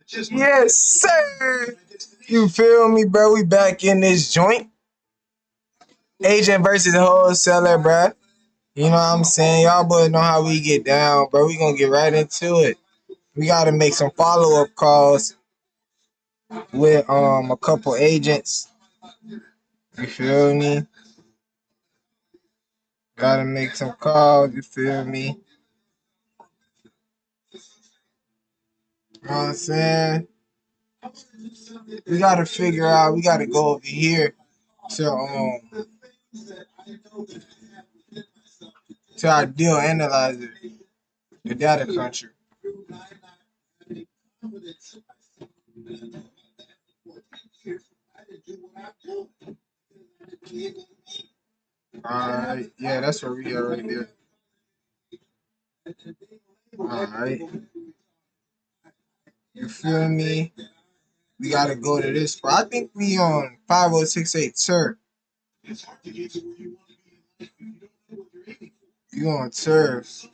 Yes, sir. You feel me, bro? We back in this joint. Agent versus wholesaler, bro. You know what I'm saying? Y'all boys know how we get down, bro. We gonna get right into it. We gotta make some follow-up calls with a couple agents. You feel me? Gotta make some calls, you feel me? You know what I'm saying? We gotta figure out, we gotta go over here to our deal analyzer, the data cruncher. Alright, yeah, that's where we are right there. Alright, you feel me? We gotta go to this spot. I think we on 5068, sir. You on turf.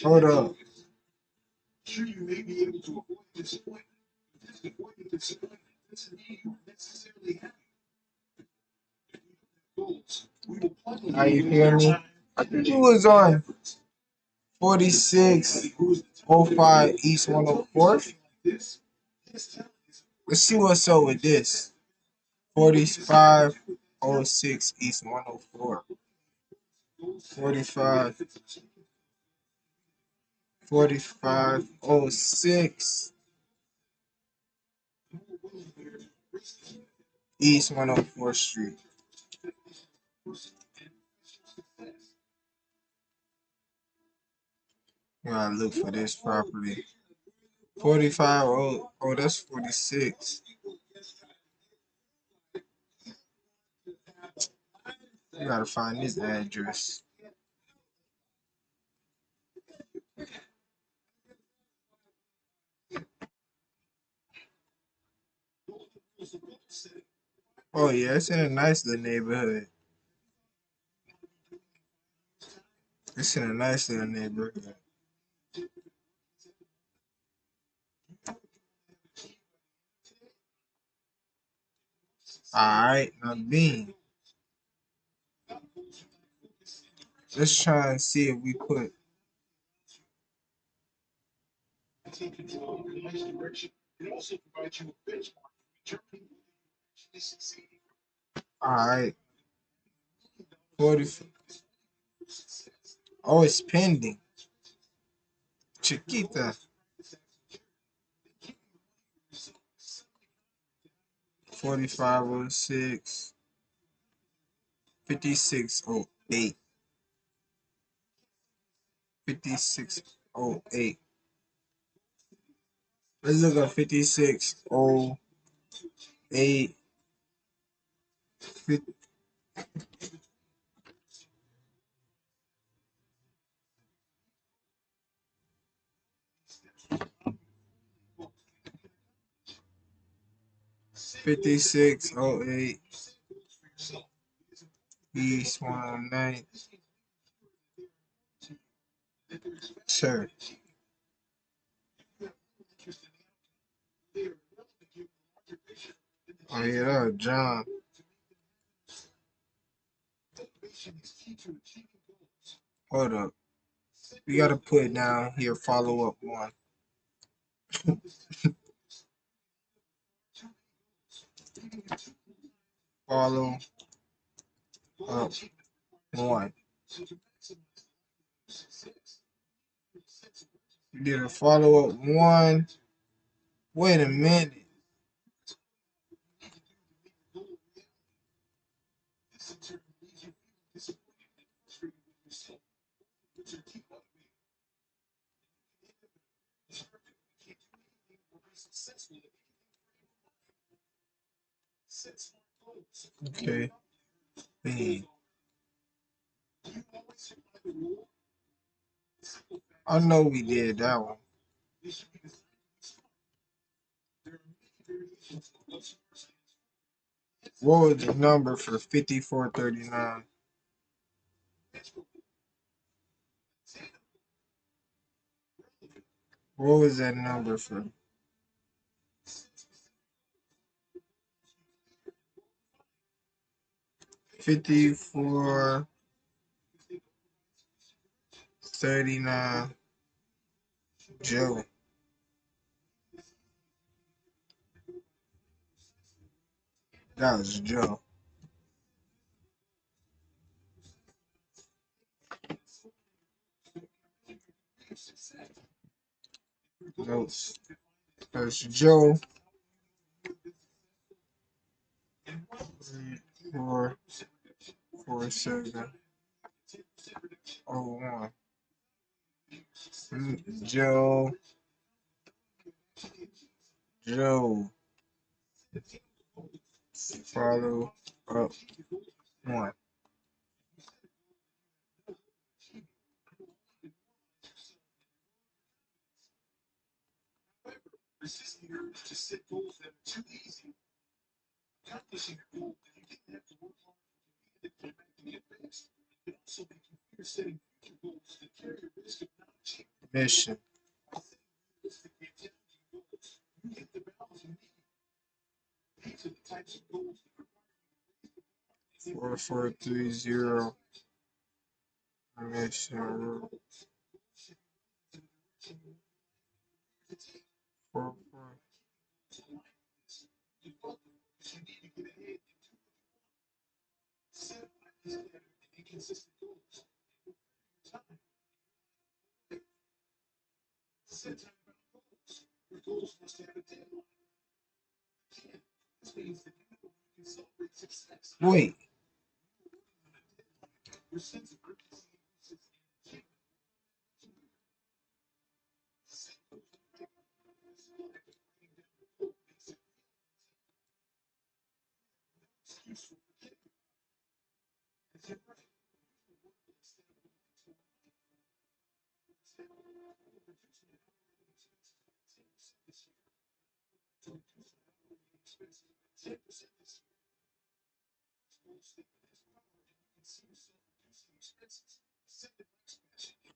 Hold up. How you hear me? I think you was on 4605 East 104th. Let's see what's up with this. 4506 East 104. 45 4506 East 104th Street. We gotta look for this property. 45, oh, that's 46. We gotta find this address. Oh, yeah, it's in a nice little neighborhood. It's in a nice little neighborhood. Alright, now Bean. Let's try and see if we put. Alright, 40. Oh, it's pending. Chiquita. 4506. 5608. 5608. Let's look at 5608. 5608 East 109. Sure. Oh, yeah, that was John. Hold up. We gotta put it down here, follow up one. Follow up one. We did a follow up one. Wait a minute. Okay. Man. I know we did that one. What was the number for 5439? What was that number for? 5439 Joe. That was Joe. Notes. That's Joe. 344701. Joe. Joe. Follow up one. Mission. 4430. Mission. 44. 4. Wait.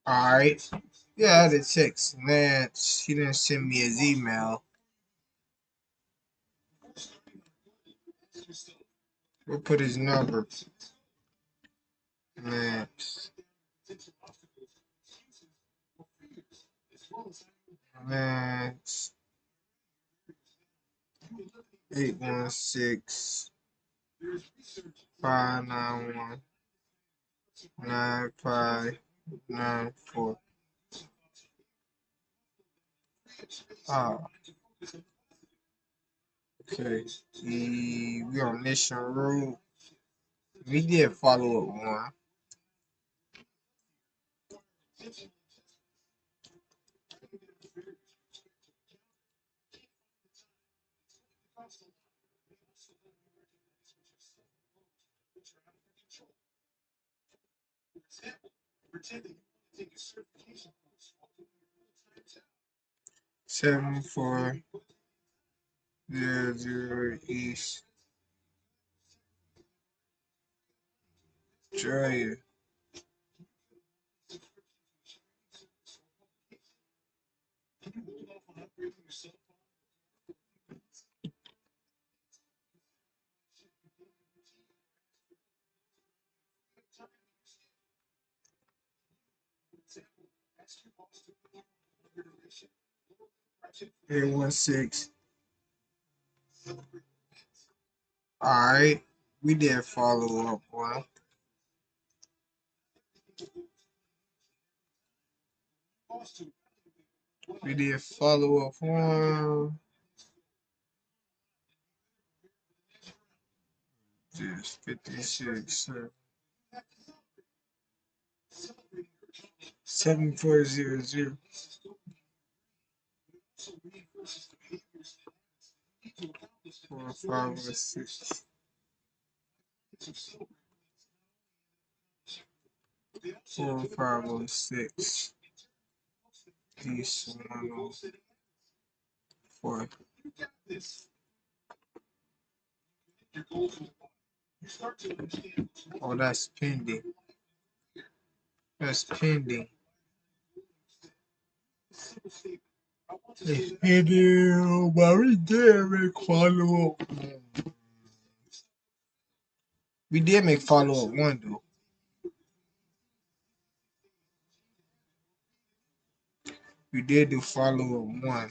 Alright. Yeah, I had a text. Man, he didn't send me his email. We'll put his number. Man. Man. 816-591-9594. Ah, okay. We on Mission Road. We did follow up one. 7400 East Australia. 816. Alright. We did follow up one. We did follow up one. Just 56. 7400. 4506. 4506. East 104. Oh, that's pending. That's pending. This video, but we did make follow up. We did make follow up one though. We did do follow up one.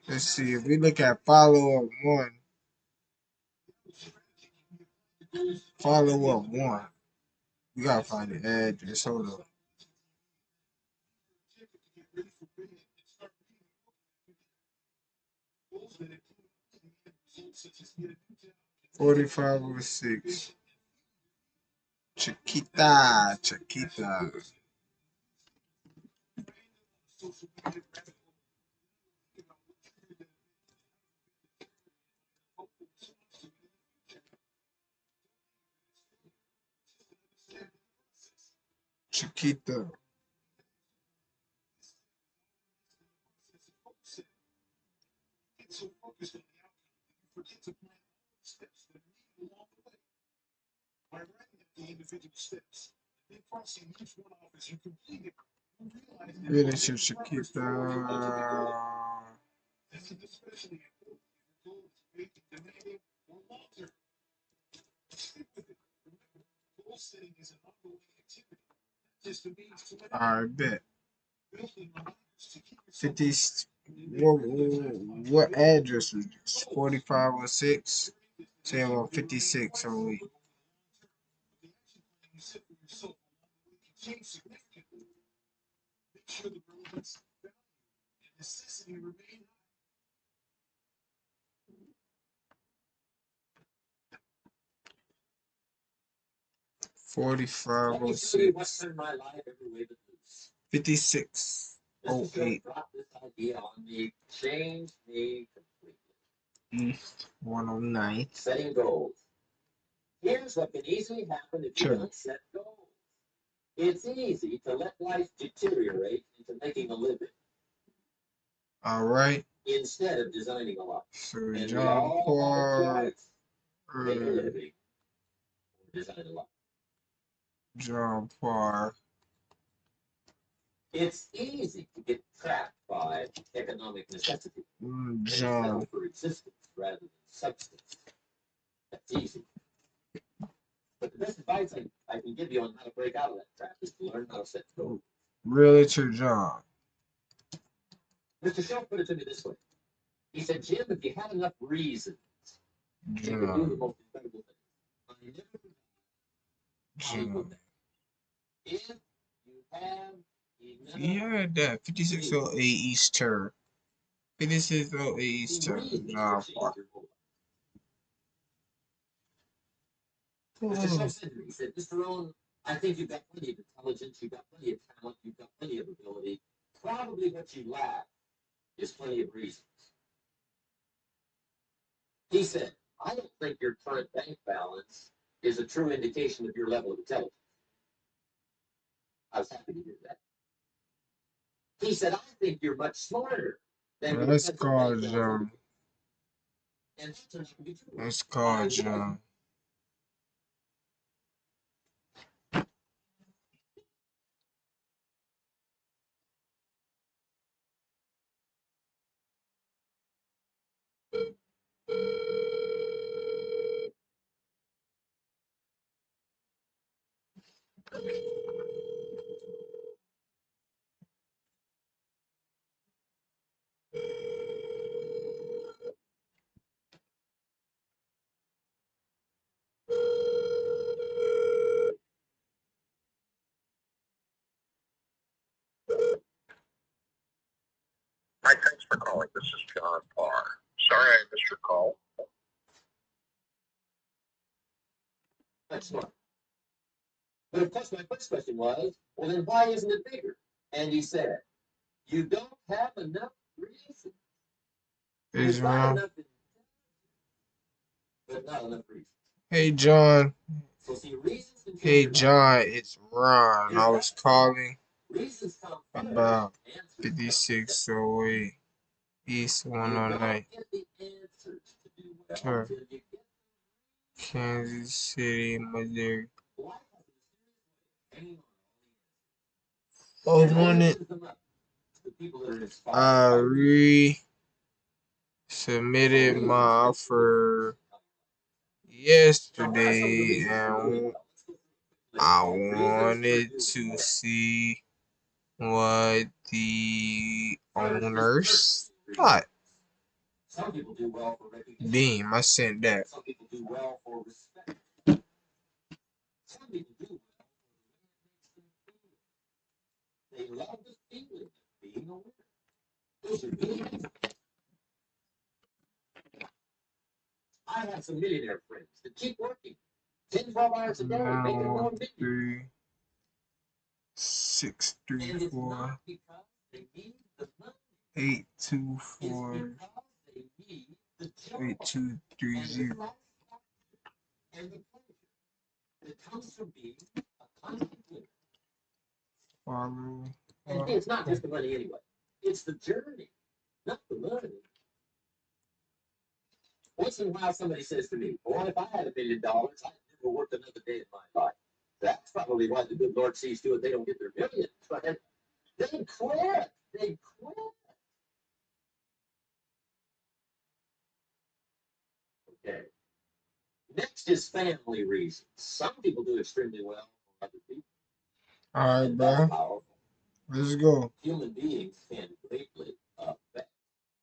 Let's see if we look at follow up one. Follow up one. We gotta find the address. Hold up. $45.06. Chiquita, Chiquita. Chiquita. Really, Chiquita. I bet. 50. What address was this? 4506. Say about 5608. Forty-five oh six. 5608. East 109th. Setting goals. Here's what can easily happen if you don't set goals. It's easy to let life deteriorate into making a living. All right. Instead of designing a life. So And John Paul. Make a living. Design a life. John Paul. It's easy to get trapped by economic necessity. John. For existence rather than substance. That's easy. But the best advice I can give you on how to break out of that trap is to learn how to set goals. Realtor John. Mr. Shelf put it to me this way. He said, Jim, if you had enough reasons, you could do the most incredible things. John. If you have enough. Yeah, that 5608 Easter. 5608 Easter. John Paul. Mr. Shelf said to me, he said, Mr. Rowan, I think you've got plenty of intelligence, you've got plenty of talent, you've got plenty of ability. Probably what you lack is plenty of reasons. He said, I don't think your current bank balance is a true indication of your level of intelligence. I was happy to hear that. He said, I think you're much smarter than Let's call John. And that turned out to be true. Let's call John. Hi, thanks for calling. This is John Parr. Sorry I missed your call. That's smart. But of course, my first question was, well, then why isn't it bigger? And he said, you don't have enough reasons. There's not enough, but not enough reasons. Hey, John. So see, reasons. Hey, John, it's Ron. I was calling about 5608 East 109. Sure. Kansas City, Missouri. Oh, morning. the people that are inspired. Submitted my offer yesterday and I wanted to see what the owners thought. Some people do well for recognition. Beam, I sent that. Some people do well for respect. Some people do well for the way it makes them feel. They love the feeling of being a winner. Those are good. I have some millionaire friends that keep working 10, 12 hours a day, making more million. 634 because they need the money. 824 It's because they need the job 8230. and the pleasure that comes from being a constant winner. Follow. And it's not just the money anyway. It's the journey, not the money. Once in a while, somebody says to me, boy, if I had $1 million, I'd never work another day in my life. That's probably why the good Lord sees to it they don't get their millions. But they quit. They quit. Okay. Next is family reasons. Some people do extremely well for other people. All right, bro. Let's go. Human beings can greatly affect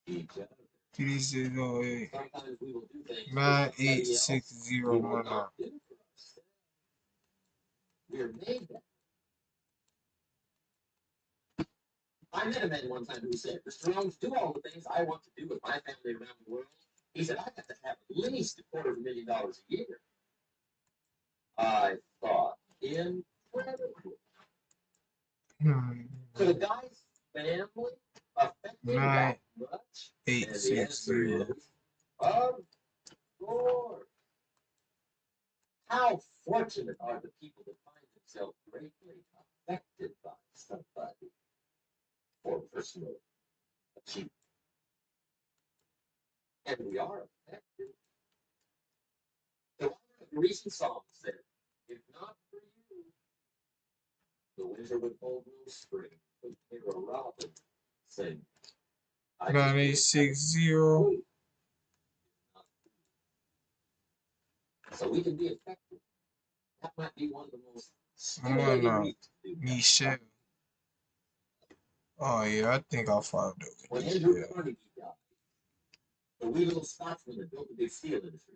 each other. 308 Sometimes we will do things 986019. We are made that. I met a man one time who said, Mr. Jones, do all the things I want to do with my family around the world. He said, I got to have at least $250,000 a year. I thought, incredible. Could a guy's family affect him that much? And the answer is, of course. How fortunate are the people that find themselves greatly affected by somebody for personal achievement. And we are affected. The recent song said, if not for you, the winter would hold no spring. Would hear a robin sing. 9860. So we can be effective. That might be one of the most I'm stimulating weeks to do. Michelle. Oh yeah, I think I'll follow that. When Andrew Carnegie died, the wee little Scotsman that built the big steel industry,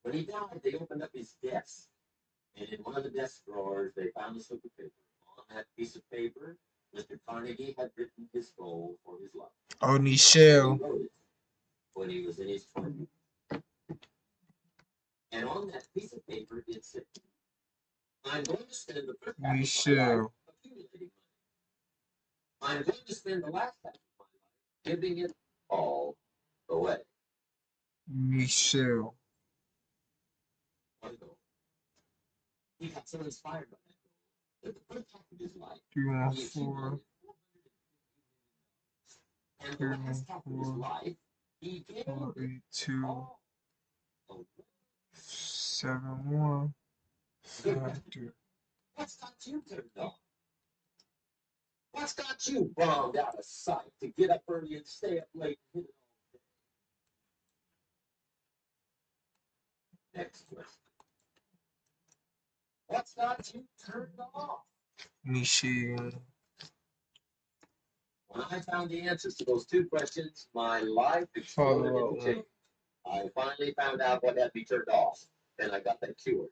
when he died, they opened up his desk. And in one of the desk drawers, they found a slip of paper. On that piece of paper, Mr. Carnegie had written his goal for his life. Oh, Michelle. He wrote it when he was in his 20s. And on that piece of paper, it said, I'm going to spend the first half of my life accumulating money. I'm going to spend the last half of my life giving it all away. Michelle. What a goal. He got so inspired by that goal that the first half of his life, 314. and the last half of his life, he gave 482 all away. 71 factor. What's got you turned on? What's got you bombed out of sight to get up early and stay up late and hit it all day? Next question. What's got you turned off? Michelle. When I found the answers to those two questions, my life exploded into change. I finally found out what had me turned off, and I got that cured.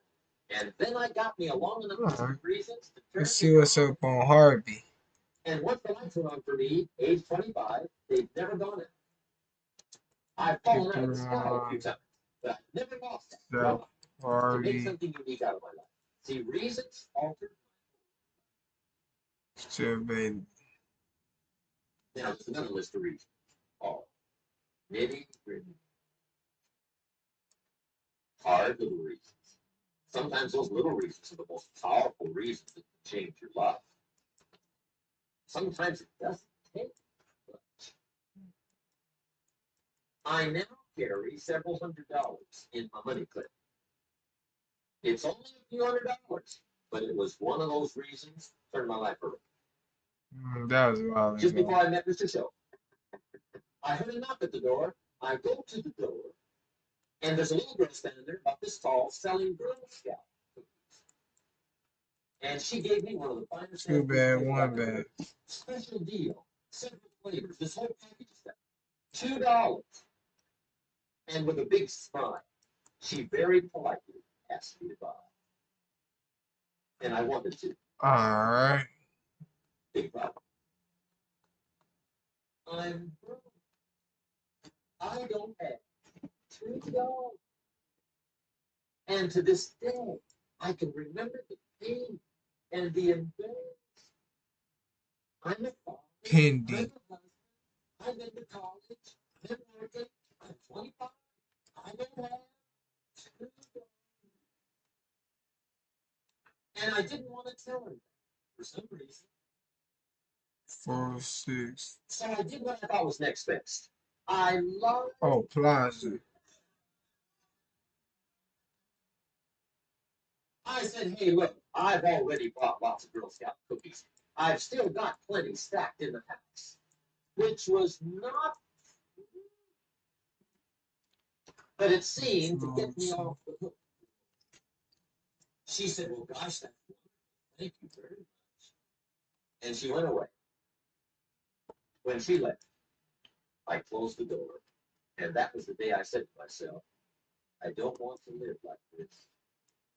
And then I got me a long enough reasons to turn. Let's see what's up on Harvey. And once the lights were on for me, age 25, they've never gone out. I've fallen out of the sky a few times, but I've never lost that. To make something unique out of my life. See, reasons alter. Still baby. Now, there's another list of reasons. All nitty gritty. Hard little reasons. Sometimes those little reasons are the most powerful reasons that can change your life. Sometimes it doesn't take much. I now carry several $100s in my money clip. It's only a few $100, but it was one of those reasons that turned my life around. That was a while Just ago. before I met Mr. Show, I heard a knock at the door. I go to the door, and there's a little girl standing there about this tall selling Girl Scout cookies. And she gave me one of the finest. Too bad, one bad. Special deal, several flavors, this whole package of stuff, $2. And with a big smile, she very politely asked me to buy. And I wanted to. Alright. Big problem. I'm broke. I don't have $2. And to this day, I can remember the pain and the embarrassment. I'm a father. Pindy. I'm a husband. I've been to college. I'm working. I'm 25. I don't have $2. And I didn't want to tell her that for some reason. 4, 6. So I did what I thought was next best. I lied. Oh, Plaza. I said, hey, look, I've already bought lots of Girl Scout cookies. I've still got plenty stacked in the house, which was not, but it seemed to get me off the hook. She said, well, gosh, that's wonderful. Thank you very much. And she went away. When she left, I closed the door. And that was the day I said to myself, I don't want to live like this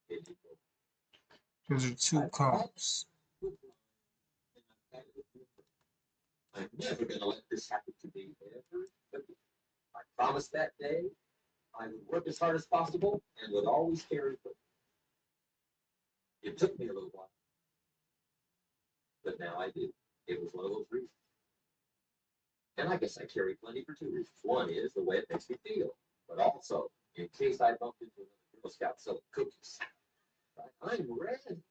anymore. Those are 2 comps. I'm never going to let this happen to me ever again. I promised that day I would work as hard as possible and would always carry food. It took me a little while, but now I do. It was one of those reasons. And I guess I carry plenty for 2 reasons. One is the way it makes me feel, but also in case I bump into another Girl Scout selling cookies. I'm ready.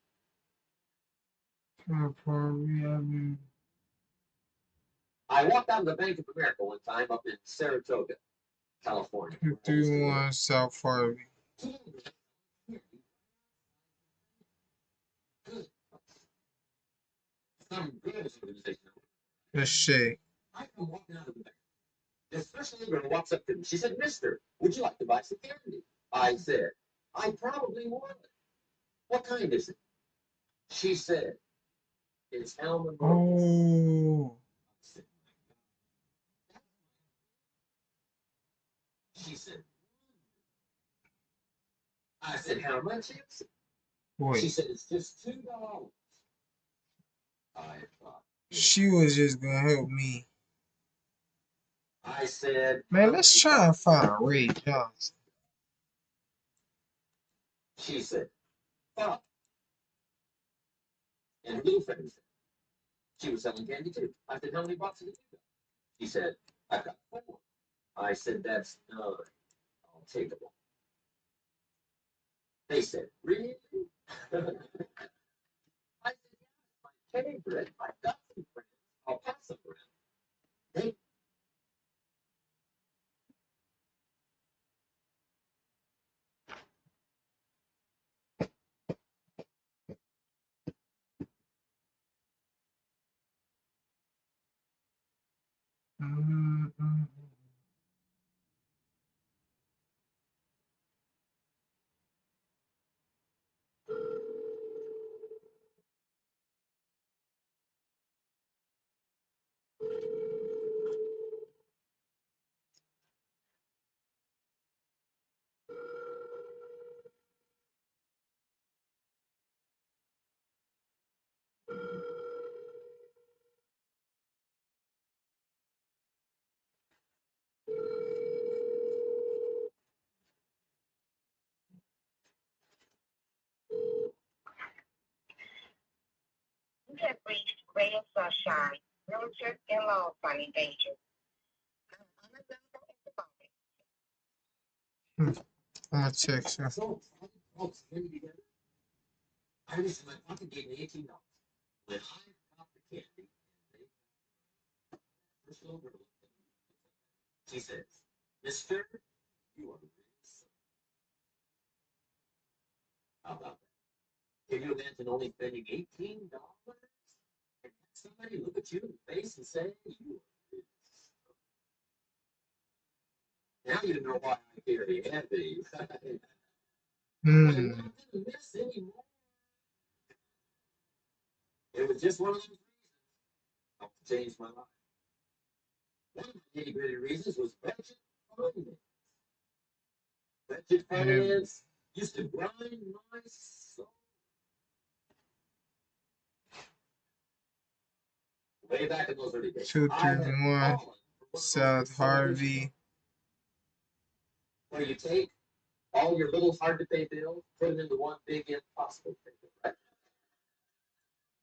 I walked out of the Bank of America one time up in Saratoga, California. 231 South Harvey. Some girls organization. That's Shay. I come walking out of the bank. This first little girl walks up to me. She said, Mister, would you like to buy some candy? I said, I probably would. What kind is it? She said, it's almond. Oh. She said, I said, how much is it? Wait. She said, it's just $2. I thought. She was just gonna help me. I said, man, let's try and find Ray Johnson. She said, 5. And her little friend said, she was selling candy too. I said, how many boxes did you got? She said, I've got 4. I said, that's 9. I'll take them all. They said, really? I said, yeah, it's my favorite. I've got some friends. I'll pass them around. They You have reached Ray of Sunshine, realtor and law signing agent. I'm unavailable at the moment. I'm gonna text her. so all candy together. I reached in my pocket, gave me $18. When I got the candy, they first little girl looked at me. She says, Mister, you are really so. How about that? Can you imagine only spending $18? And somebody look at you in the face and say, you now you know why I carry heavy. I'm not gonna miss anymore. It was just one of those reasons helped to change my life. One of the nitty gritty reasons was budget finance. Budget finance used to grind my soul. Way back in those early days. 231 South Harvey. Where you take all your little hard to pay bills, put them into one big impossible payment, right?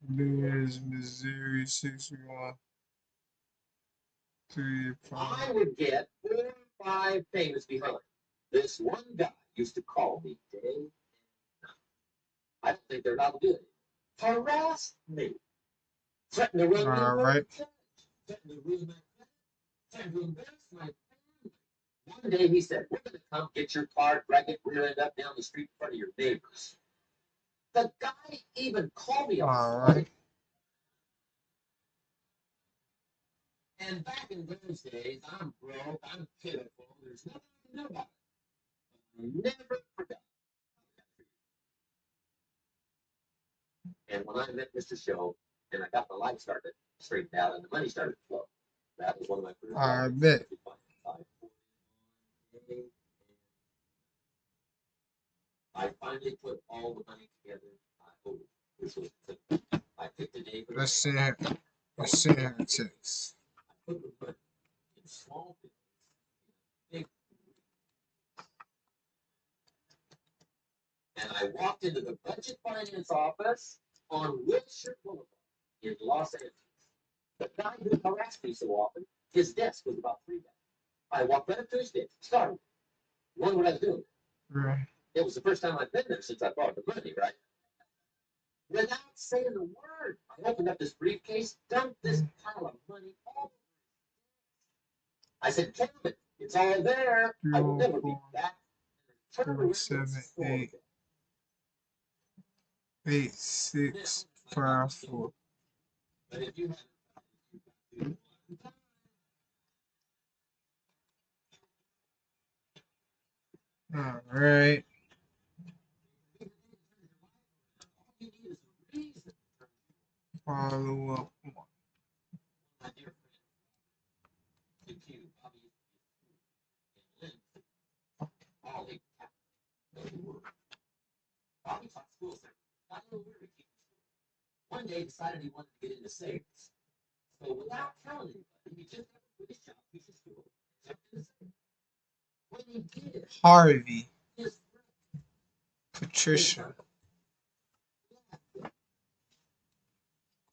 Lewis, Missouri, 61 I would get 4 or 5 payments behind. This one guy used to call me day and night. I don't think they're allowed to do it. Harass me. Threaten to run me All over right. the judge. Threaten to ruin my credit. Threaten to embarrass my family. One day he said, we're going to come get your car, drag it rear end up down the street in front of your neighbors. The guy even called me a All right. And back in those days, I'm broke, I'm pitiful, there's nothing I can do about it. I never forgot. And when I met Mr. Show and I got the life started straightened out and the money started to flow, that was one of my first I bet. I finally put all the money together I owed, which was I picked a day for Let's send her a text. I put the money in small bits, big, and I walked into the budget finance office on Wilshire Boulevard in Los Angeles. The guy who harassed me so often, his desk was about 3 down. I walked right up to his desk, started, wondered what I was doing. Right. It was the first time I'd been there since I borrowed the money, right? Without saying a word, I opened up this briefcase, dumped this pile of money all. I said, "Count it. It's all there. I will never be back." Turn around and 7, 8, 6, 5, 4. But if you haven't, All right. you need is a reason. Follow up. My dear friend, to you, Bobby, and Lynn, all they Bobby taught school secretary. Got a little weary keeping school. One day decided he wanted to get into sales. So without telling anybody, he just got to quit his job, teaching school, and jumped into sales. When he did, Harvey. his Patricia.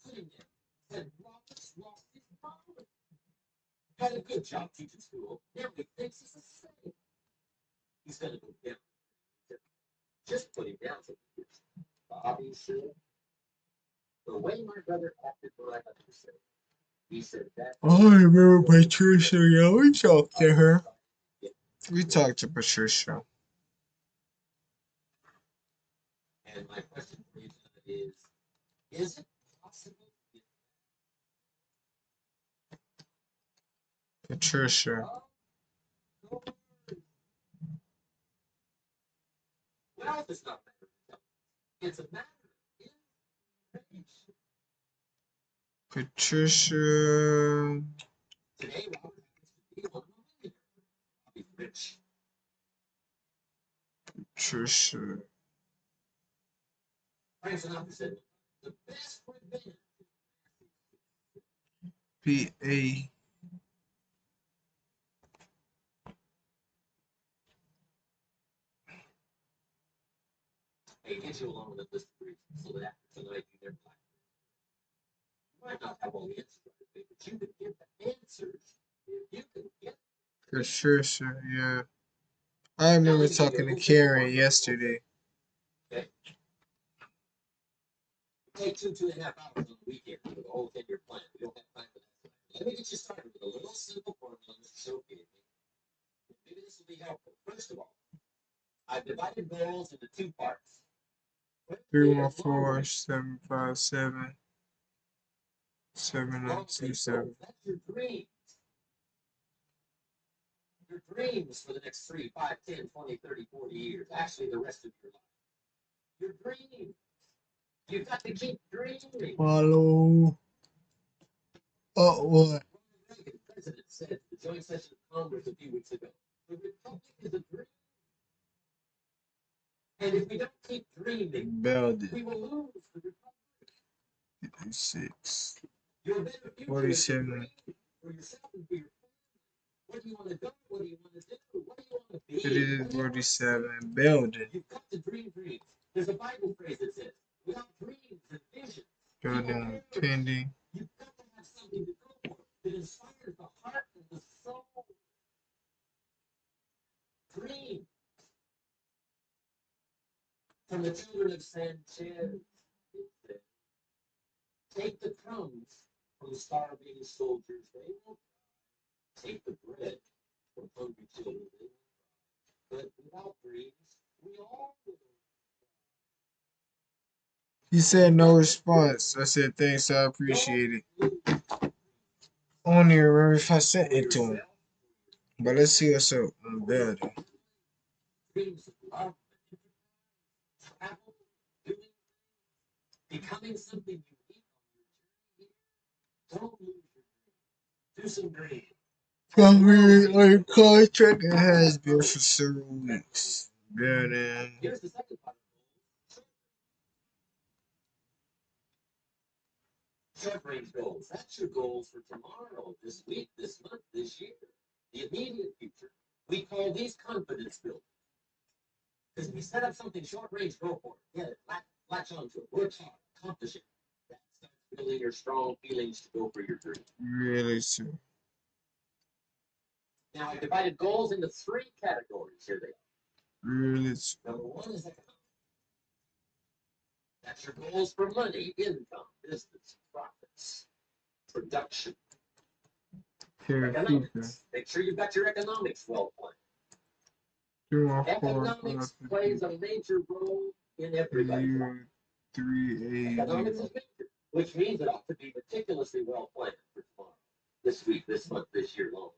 put him there. Said, Robert's lost his father. Had a good job teaching school. Now he thinks he's a saint. He's going to go down. Just put him down for years. Bobby said, the way my brother acted when I got to say, he said that. I remember Patricia. Yeah, we talked to her. We talked to Patricia. And my question for you is it possible? Patricia. Wealth is not matter of intelligence. It's a matter of information. Patricia. Today, Robert happens to be one of the millionaires. He's rich. Patricia. Frank Sinatra said, the best revenge. P.A. They get you along with a list of reasons so that after tonight you never like it. You might not have all the answers right away, but you can get the answers if you can get Patricia, yeah. I remember talking to Karen yesterday. okay. Take 2.5 hours on the weekend for the whole 10-year plan. We don't have time for that. Let me get you started with a little simple formula Mr. Show gave me. Maybe this will be helpful. First of all, I've divided goals into 2 parts. 314-757. 7927. That's your dreams. Your dreams for the next 3, 5, 10, 20, 30, 40 years. Actually, the rest of your life. Your dreams. You've got to keep dreaming. Follow up what? The president said at the joint session of Congress a few weeks ago, the republic is a dream. And if we don't keep dreaming, Build we it. will lose the republic. 56. Your better future 47. for yourself and for your family. Where do you want to go? What do you want to do? What do you want to be? It is 47. Building. You've got to dream dreams. There's a Bible phrase that says, without dreams and visions, Building pending. you've got to have something to go for that inspires the heart and the soul. Dream. From the children of Sanchez, it said, take the crumbs from starving soldiers, they will take the bread from hungry children, they will. But without dreams, we all will. He said no response. I said thanks, I appreciate it. I don't even remember if I sent it to him. But let's see what's up. I'm building. Dreams of love, travel, doing, becoming something unique on your journey. Don't lose your dream. Do some dreaming. Our contract has been for several weeks. Building. Here's the second part. Short range goals. That's your goals for tomorrow, this week, this month, this year, the immediate future. We call these confidence builders. Because if you set up something short range, go for it. Get it. Latch onto it. Work hard. Accomplish it. That starts building your strong feelings to go for your dream. Really true. Now, I divided goals into 3 categories. Here they are. Really true. Number 1 is economic. That's your goals for money, income, business, profits, production. Economics. Make sure you've got your economics well planned. Economics plays a major role in everybody's life. Economics is major, which means it ought to be meticulously well planned for tomorrow, this week, this month, this year, long.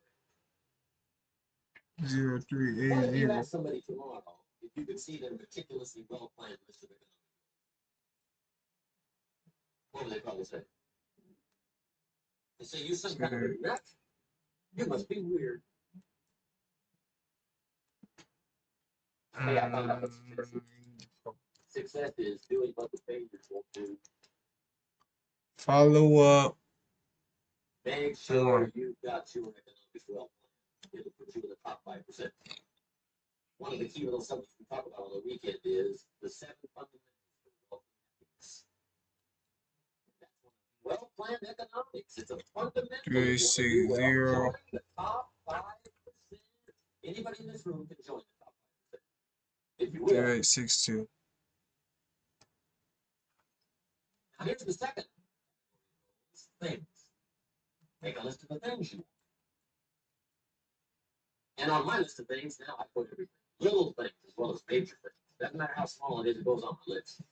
0380. What if you ask somebody tomorrow if you could see their meticulously well planned list of economics? What would they probably say? They say, you some kind of a nut? You must be weird. Hey, I found out what success is. Success is doing what the strangers won't do. Follow up. Make sure you've got your economics well planned. It'll put you in the top 5%. One of the key little subjects we talk about on the weekend is the 7 fundamentals of wealth economics. Well-planned economics. It's a fundamental. 360. Join the top 5%. Anybody in this room can join the top 5%. If you will. 3862. Now here's the second. Things. Make a list of the things you want. And on my list of things now, I put everything. Little things as well as major things. Doesn't matter how small it is, it goes on the list.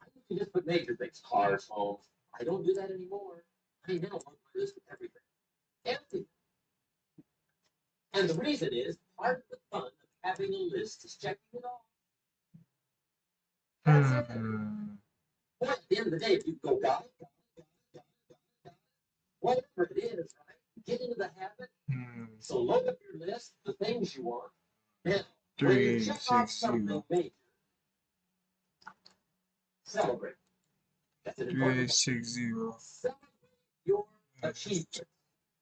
I used to just put major things, cars, homes. I don't do that anymore. I now want my list of everything. Everything. And the reason is, part of the fun of having a list is checking it off. That's it. Well, at the end of the day, if you go, got it, whatever it is, right? Get into the habit. So load up your list, the things you want. Now, when you check off something major, celebrate. That's an important 3860. celebrate your achievement.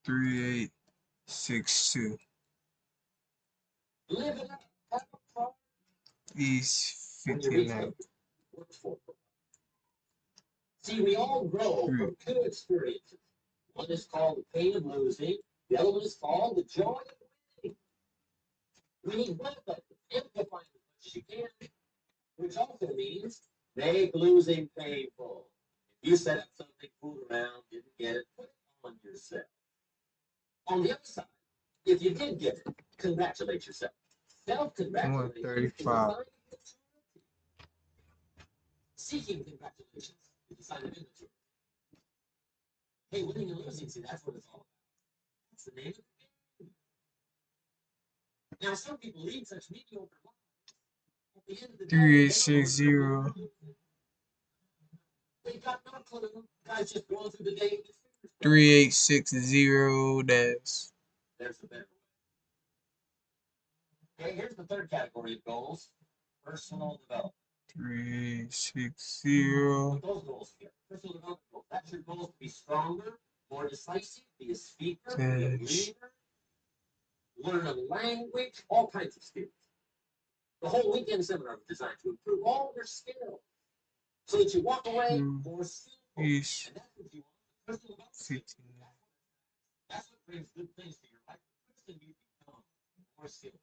3862. Live it up. Have a fun. East When you reach 59. them, work for it. See, we all grow from 2 experiences. One is called the pain of losing. The other one is called the joy of winning. We need both of them. Amplify as much as you can, which also means make losing painful. If you set up something, fooled around, didn't get it, put it on yourself. On the other side, if you did get it, congratulate yourself. Self-congratulations. 135. Seeking congratulations is a sign of immaturity. Hey, winning and losing, see, that's what it's all about. That's the name of the game. Now, some people lead such mediocre lives. At the end of the day, 3860. they got no clue. Guys just going through the day with their fingers. 3860 dash. There's the better way. Okay, here's the third category of goals: personal development. 3860. What those goals here? Personal development goals. That's your goals to be stronger, more decisive, be a speaker, be a leader, learn a language, all kinds of skills. The whole weekend seminar was designed to improve all your skills so that you walk away more skillful. And that's what you want. Personal development. That's what brings good things to your life. The person you become more skillful.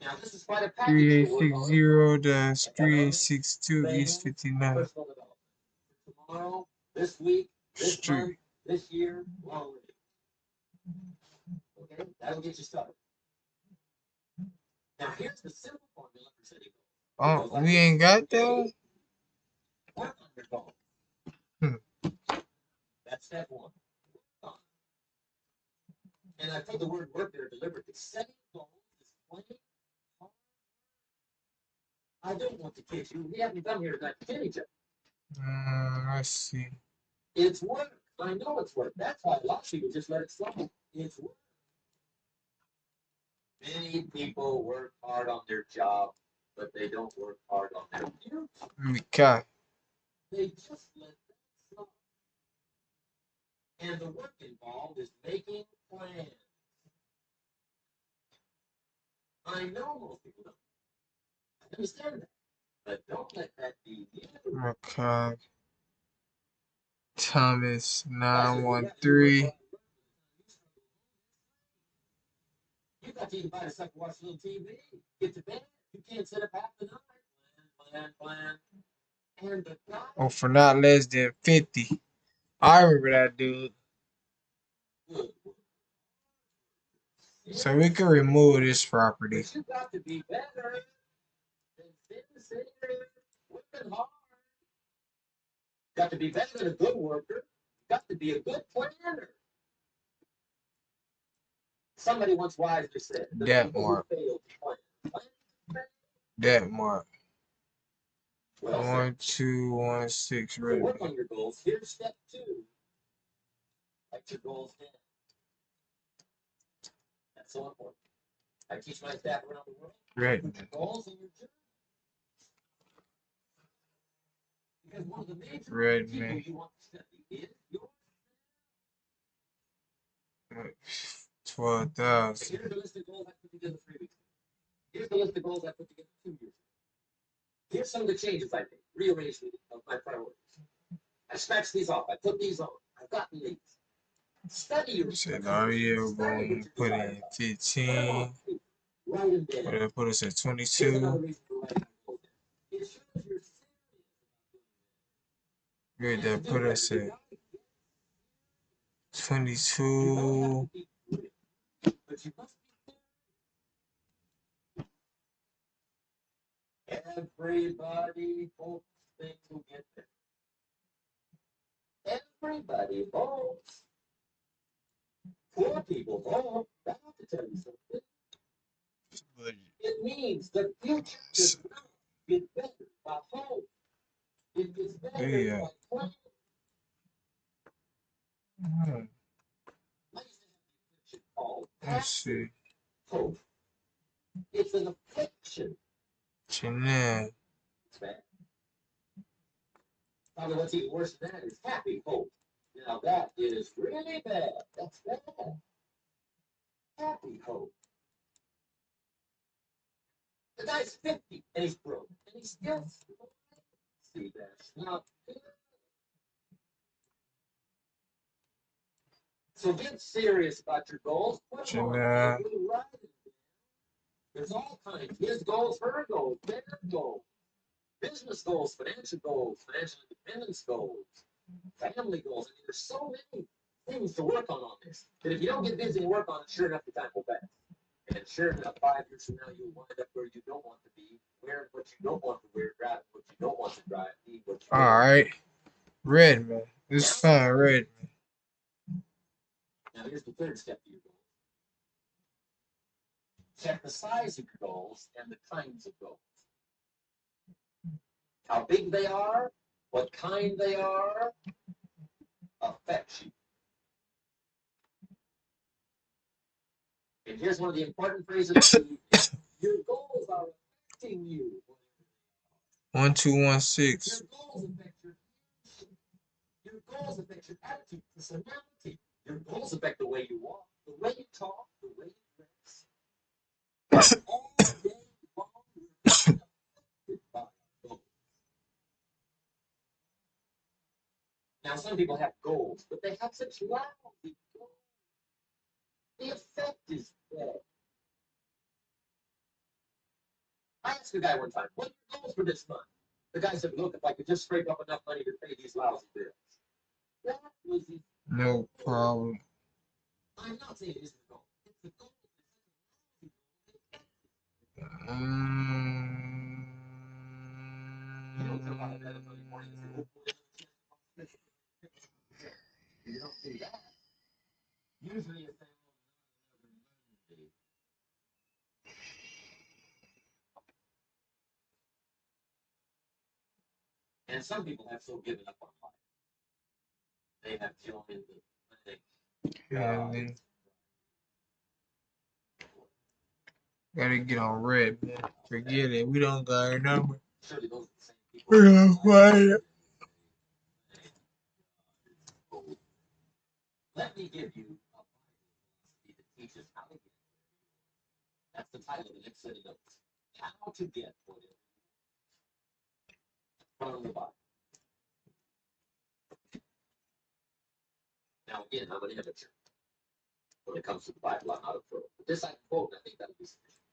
Now, this is quite a package. 3860-3862 East 59. Personal development. Tomorrow, this week, this month, this year, long way. Okay, that'll get you started. Now, here's the simple formula for setting goals. Oh, we ain't got that? Work on your goals. That's step one. And I put the word work there deliberately. Setting goals is plenty hard. I don't want to kid you. We haven't come here tonight to kid each other. Let's see. It's work. I know it's work. That's why a lot of people just let it slide. It's work. Many people work hard on their job, but they don't work hard on their future. Okay. They just let that slide. And the work involved is making plans. I know most people don't. I understand that. But don't let that be the end. Okay. Thomas 913. You got to even buy a second, watch a little TV, get to bed. You can't sit up half the night. Plan. And the guy. Oh, for not less than 50. I remember that dude. So we can remove this property. But you got to be better than sitting working hard. Got to be better than a good worker. Got to be a good planner. Somebody once wisely said, that mark. That mark. 1216 ready. Work on your goals. Here's step 2. Write your goals down. That's so important. I teach my staff around the world. Right. Put your goals in your journal. Because one of the major people you want to study is yourself. 12,000. Here's the list of goals I put together 3 weeks ago. Here's the list of goals I put together 2 years ago. Here's some of the changes I made, rearrangement of my priorities. I scratched these off. I put these on. I've gotten these. Study your scenario. Boom. Put in 15. Put us at 22. Good. That put us at 22. Everybody hopes things will get better. Everybody hopes. Poor people hope. I have to tell you something. It means the future does not get better by hope. It gets better by plan. Let's see. Hope. It's an affliction. Jeanette. It's bad. Probably what's even worse than that is happy hope. Now that is really bad. That's bad. Happy hope. The guy's 50 and he's broke. And he's still see that. Now, so get serious about your goals. Jeanette. There's all kinds. His goals, her goals, their goals. Business goals, financial independence goals, family goals. I mean, there's so many things to work on this. That if you don't get busy and work on it, sure enough, the time will pass. And sure enough, 5 years from now, you'll wind up where you don't want to be, wearing what you don't want to wear, driving what you don't want to drive, eating what you don't want to eat. All right. Redman. This phone red. Now here's the third step to your goals. Check the size of your goals and the kinds of goals. How big they are, what kind they are, affects you. And here's one of the important phrases. Your goals are affecting you. 1216. Your goals affect your goals affect your attitude, personality. Your goals affect the way you walk, the way you talk, the way you dress. All day long, you're affected by goals. Now, some people have goals, but they have such lousy goals. The effect is bad. I asked a guy one time, what are your goals for this month? The guy said, look, if I could just scrape up enough money to pay these lousy bills. That was his No problem. I'm not saying it isn't a goal. It's a goal. You don't jump out of bed every morning and say, you don't do that. Usually it's and some people have so given up on life. They have joined the clinic. Yeah, gotta get on red, man. Forget it. We don't got a number. Surely those are the same people. We're gonna quiet. Let me give you a philosophy that teaches how to get. That's the title of the next set of notes. How to get whatever from the Bible. Now again, I'm an amateur when it comes to the Bible. I'm not a pro. But this I quote, and I think that'll be sufficient.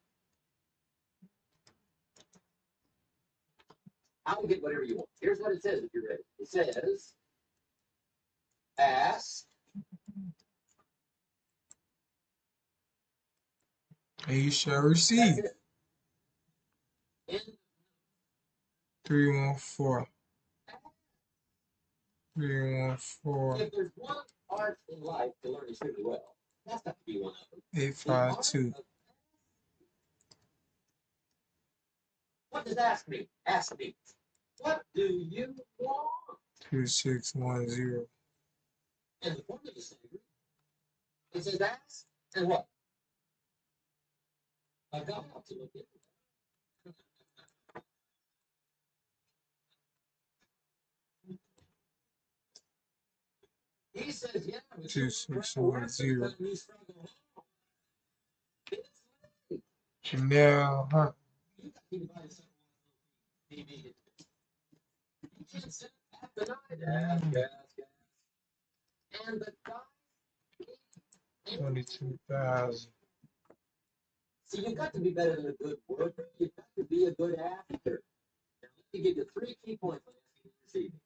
How to get whatever you want. Here's what it says if you're ready. It says, ask, And you shall receive. 314. 314. If there's one art in life to learn extremely well, that's got to be one of them. 852. What does ask mean? Ask me. What do you want? 2610. And the formula is it says ask and what? I got to look into that. He says, yeah, 2610. Chanel, huh? You can't sit at the night. And the guy 22,000. See, you've got to be better than a good worker. You've got to be a good actor. Now, let me give you 3 key points on asking and receiving.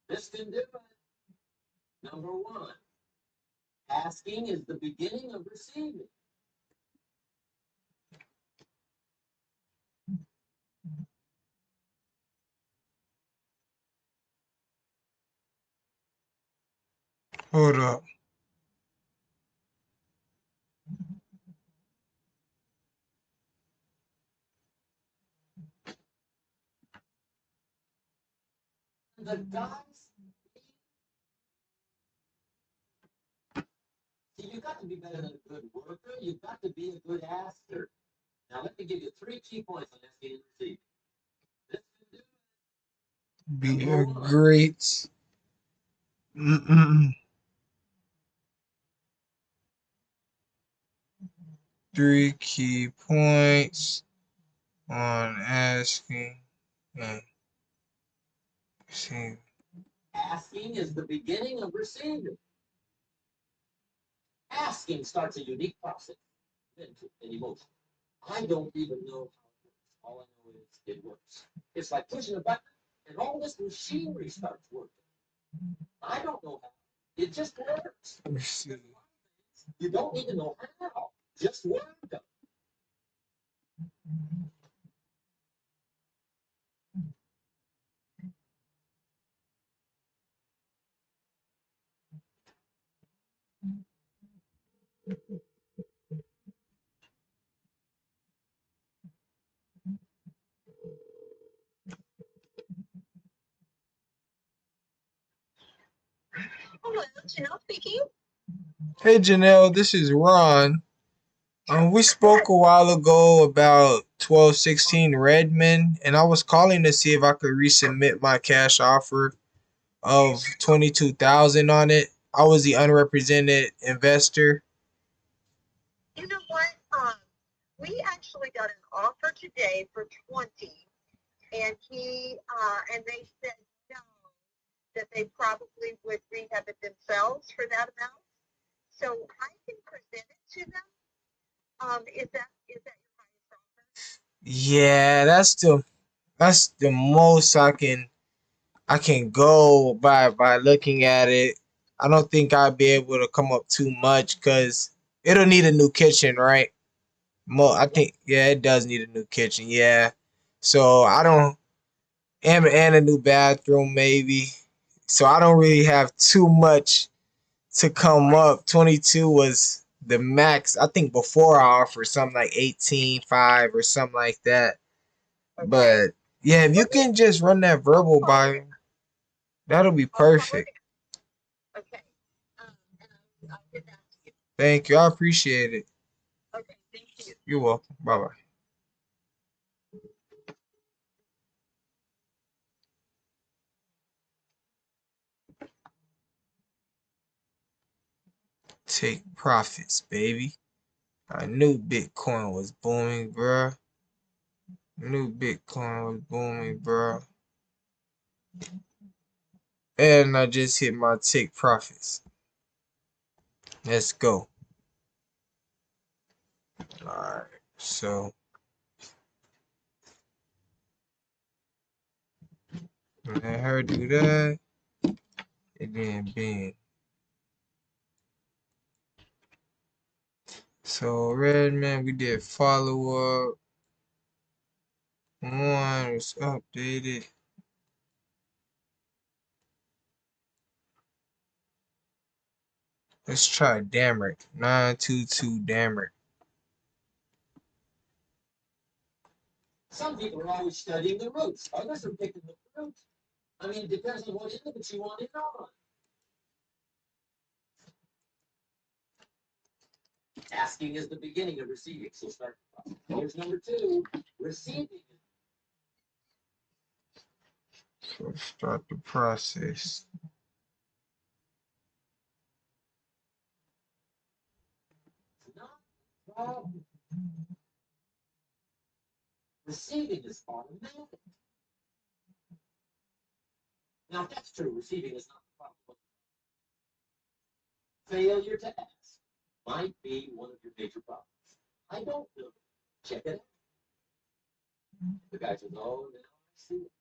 This can do it. Number 1, asking is the beginning of receiving. Hold up. The guys, see, you've got to be better than a good worker. You've got to be a good asker. Now, let me give you 3 key points on asking and receiving. This can do it. Be a great. 3 key points on asking and receiving. Asking is the beginning of receiving. Asking starts a unique process, mental and emotional. I don't even know how it works. All I know is it works. It's like pushing a button, and all this machinery starts working. I don't know how. It just works. Receive. You don't need to know how. Just work them. Hello, Janelle speaking. Hey Janelle, this is Ron. We spoke a while ago about 1216 Redmond, and I was calling to see if I could resubmit my cash offer of 22,000 on it. I was the unrepresented investor. You know what? We actually got an offer today for 20, and they said no, that they probably would rehab it themselves for that amount. So I can present it to them. Is that your highest offer? Yeah, that's the most I can go by looking at it. I don't think I'd be able to come up too much because it'll need a new kitchen, right? I think yeah, it does need a new kitchen. Yeah, so I don't and a new bathroom maybe. So I don't really have too much to come up. 22 was the max. I think before I offered something like 18.5 or something like that. But yeah, if you can just run that verbal by, that'll be perfect. Okay. I'll get that to you. Thank you. I appreciate it. Okay, thank you. You're welcome. Bye bye. Take profits, baby. I knew Bitcoin was booming, bruh. I knew Bitcoin was booming, bruh. And I just hit my take profits. Let's go. Alright, so let her do that. And then bam. So Redman, we did follow up. One was updated. Let's try Damrick. 922 Damrick. Some people are always studying the roots. Others are picking the fruit. I mean, it depends on what end of it you want in on. Asking is the beginning of receiving. So start. Here's number 2. Receiving. So start the process. It's not a problem. Receiving is automatic. Now, if that's true, receiving is not the problem. Failure to ask might be one of your major problems. I don't know. Check it out. The guy says, "Oh, now I see it.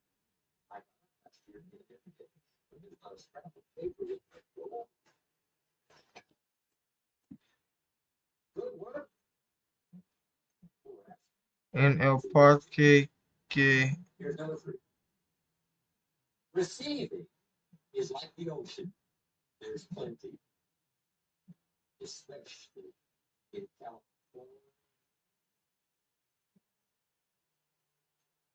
I got it last year in a different day. But there's not a scrap of paper in there. Go on. Good work." En el parque que Here's number 3. Receiving is like the ocean. There's plenty, especially in California.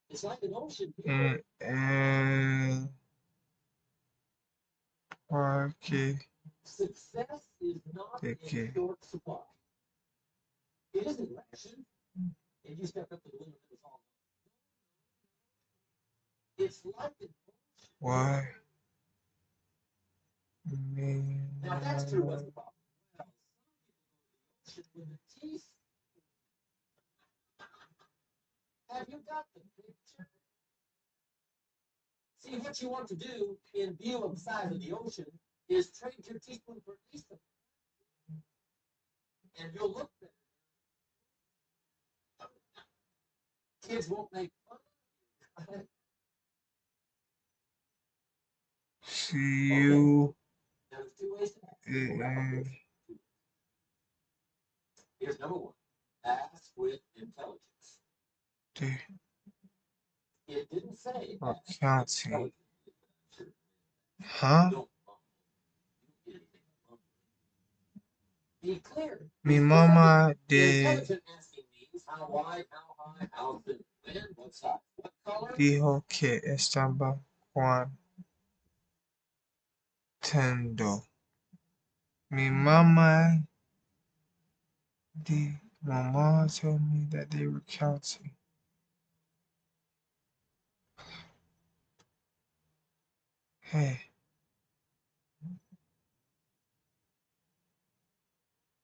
It's like an ocean. en el parque Success is not in que short supply. It isn't rationed, and you step up to the limit of it's all. It's like an ocean. why Now, if that's true, what's the problem? Well, ocean with a teeth. Have you got the picture? See, what you want to do in view of the size of the ocean is trade your teaspoon for a teaspoon. And you'll look better. Kids won't make fun of you. see you Now, there's 2 ways to ask. Here's number 1. Ask with intelligence. It didn't say accounting. Huh? don't Declare. Mi mamá The de intelligent asking means how wide, how high, how thin, when, what size, what color. dijo que estaba contento. Mi mamá Mama told me that they were counting. Hey,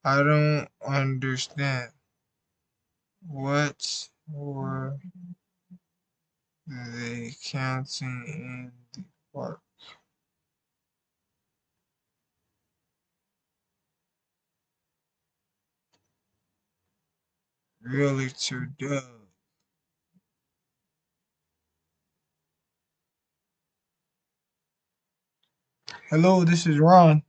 I don't understand. What were they counting in the park? Really too dumb. Hello, this is Ron.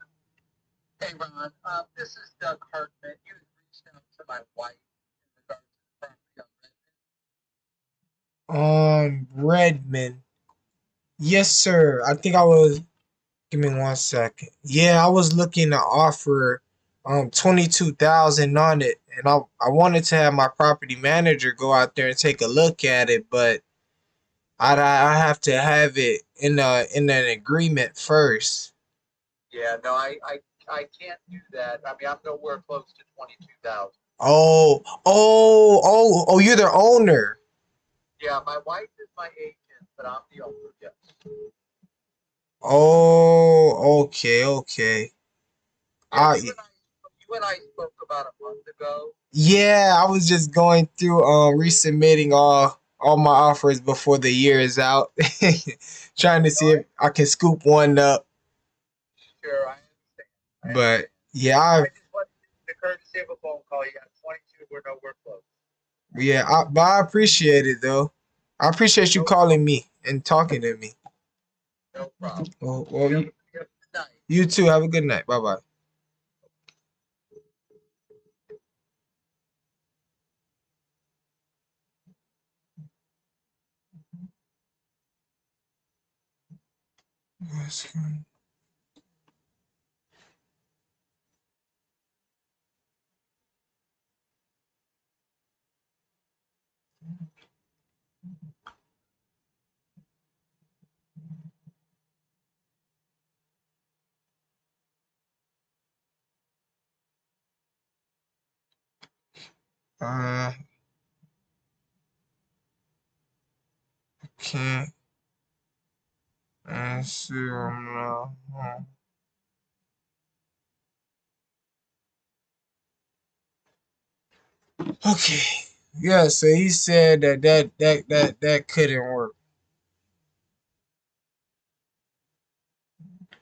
Hey, Ron, this is Doug Hartman. You had reached out to my wife in regards to the property on Redmond. Redmond. Yes, sir. I think I was. Give me 1 second. Yeah, I was looking to offer 22,000 on it, and I wanted to have my property manager go out there and take a look at it, but I have to have it in an agreement first. Yeah, no, I can't do that. I mean, I'm nowhere close to 22,000. Oh, you're the owner. Yeah, my wife is my agent, but I'm the owner. Yes. Oh, okay. Yeah, Uh, you and I spoke about a month ago. yeah, I was just going through resubmitting all my offers before the year is out, trying to No, see if I can scoop one up. sure, I understand. I But understand. yeah, I just wanted the courtesy of a phone call. You got 22. We're nowhere close. but I appreciate it though. I appreciate you No, calling me and talking to me. no problem. Well, You have a good night. you too. Have a good night. Bye bye. I can't answer. I'm not home. Okay. Yeah, so he said that couldn't work.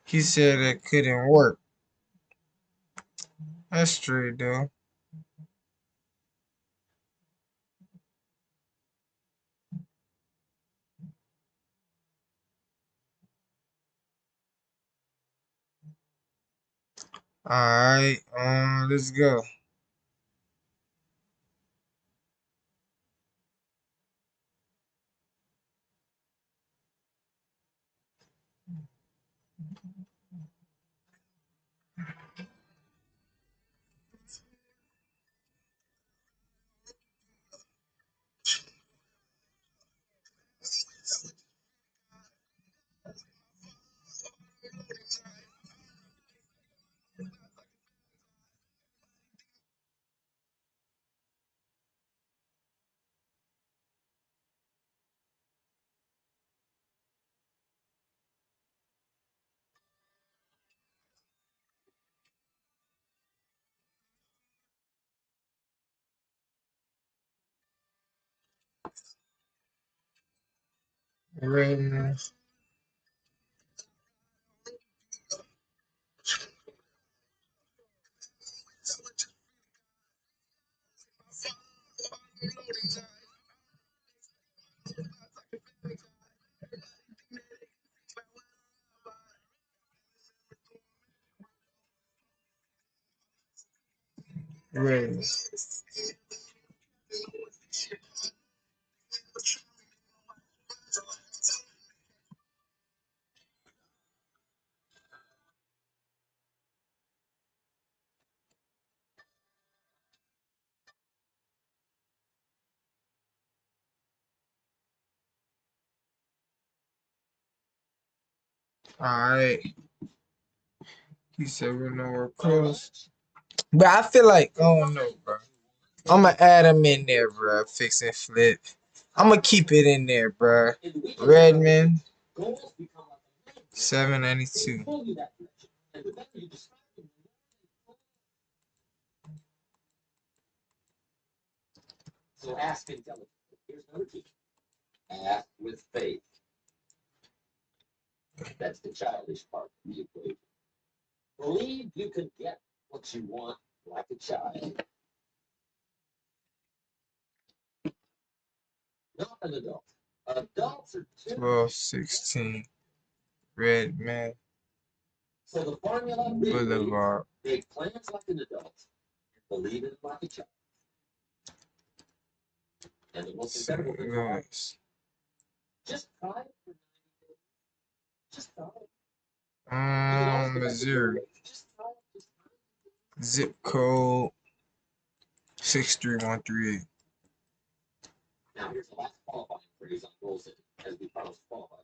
He said it couldn't work. That's true, though. Alright, let's go. Raiders. Raiders. Alright. He said we're nowhere close. But I feel like, I don't know, bro. I'm going to add him in there, bro. Fix and flip. I'm going to keep it in there, bro. Redman. 792. So ask intelligently. Here's another key. Ask with faith. That's the childish part of the equation. Believe you can get what you want like a child. Not an adult. Adults are too. 12, 16. Redman. So the formula Boulevard. make plans like an adult and believe in it like a child. And the most incredible thing is just try it for 90 days. Just try it. Missouri. Just try it. Just try it. Zip code 63138. Now here's the last qualifying phrase on Wholesaler, as we promised to qualify.